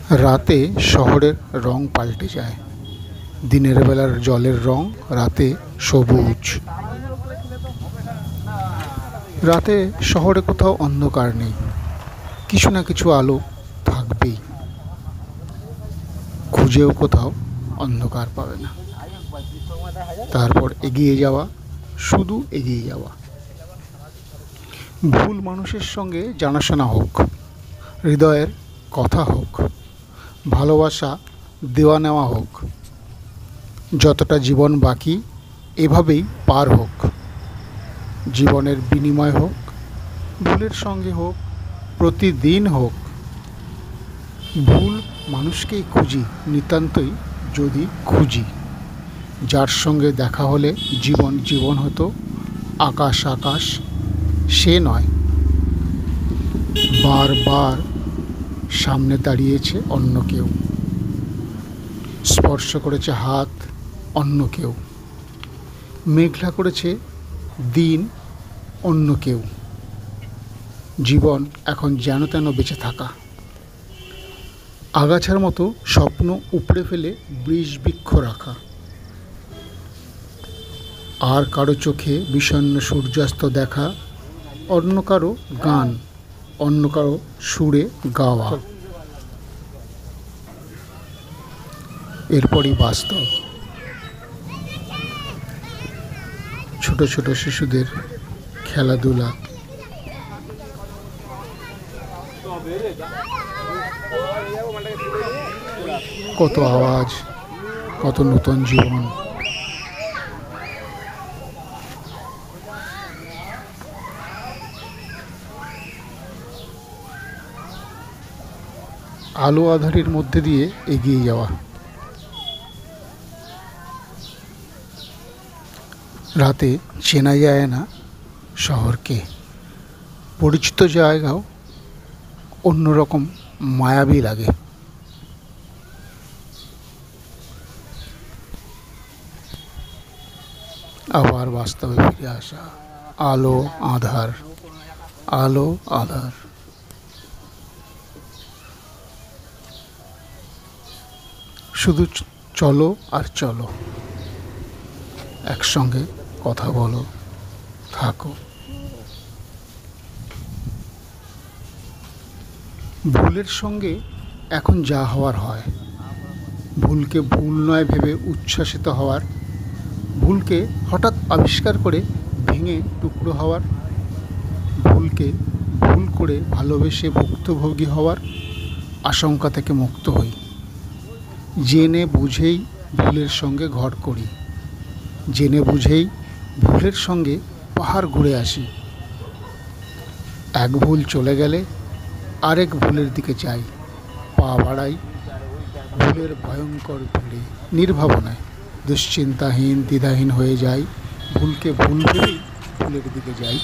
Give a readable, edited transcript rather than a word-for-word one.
রাতে শহরের রং পাল্টে যায়। দিনের বেলার জলের রং রাতে সবুজ। রাতে শহরে কোথাও অন্ধকার নেই, কিছু না কিছু আলো থাকবেই। খুঁজেও কোথাও অন্ধকার পাবে না। তারপর এগিয়ে যাওয়া, শুধু এগিয়ে যাওয়া। ভুল মানুষের সঙ্গে জানাশোনা হোক, হৃদয়ের কথা হোক, ভালোবাসা দেওয়া নেওয়া হোক। যতটা জীবন বাকি এভাবেই পার হোক। জীবনের বিনিময় হোক, ভুলের সঙ্গে হোক, প্রতিদিন হোক। ভুল মানুষকেই খুঁজি, নিতান্তই যদি খুঁজি। যার সঙ্গে দেখা হলে জীবন জীবন হতো, আকাশ আকাশ সে নয়। বারবার সামনে দাঁড়িয়েছে অন্য কেউ, স্পর্শ করেছে হাত অন্য কেউ, মেঘলা করেছে দিন অন্য কেউ। জীবন এখন যেন তেন বেঁচে থাকা, আগাছার মতো স্বপ্ন উপড়ে ফেলে বৃক্ষ রাখা। আর কারো চোখে বিষণ্ণ সূর্যাস্ত দেখা, অন্য কারো গান অন্য কারো সুরে গাওয়া। এরপরই বাস্তব। ছোট ছোট শিশুদের খেলাধুলা, কত আওয়াজ, কত নতুন জীবন। আলো আঁধারির মধ্যে দিয়ে এগিয়ে যাওয়া। রাতে চেনা যায় না শহরকে, পরিচিত জায়গাও অন্যরকম মায়াবী লাগে। আবার বাস্তবে ফিরে আসা, আলো আঁধার, আলো আঁধার। শুধু চলো আর চলো, একসঙ্গে কথা বলো, থাকো। ভুলের সঙ্গে এখন যা হওয়ার হয়, ভুলকে ভুল নয় ভেবে উচ্ছ্বাসিত হওয়ার, ভুলকে হঠাৎ আবিষ্কার করে ভেঙে টুকরো হওয়ার, ভুলকে ভুল করে ভালোবেসে ভুক্তভোগী হওয়ার আশঙ্কা থেকে মুক্ত হই। জেনে বুঝেই ভুলের সঙ্গে ঘর করি, জেনে বুঝেই ভুলের সঙ্গে পাহাড় ঘুরে আসি। এক ভুল চলে গেলে আরেক ভুলের দিকে যাই, পা বাড়াই ভুলের ভয়ঙ্কর ভিড়ে। নির্ভাবনায় দুশ্চিন্তাহীন দ্বিধাহীন হয়ে যাই, ভুলকে ভুল ভেবেই ভুলের দিকে যাই।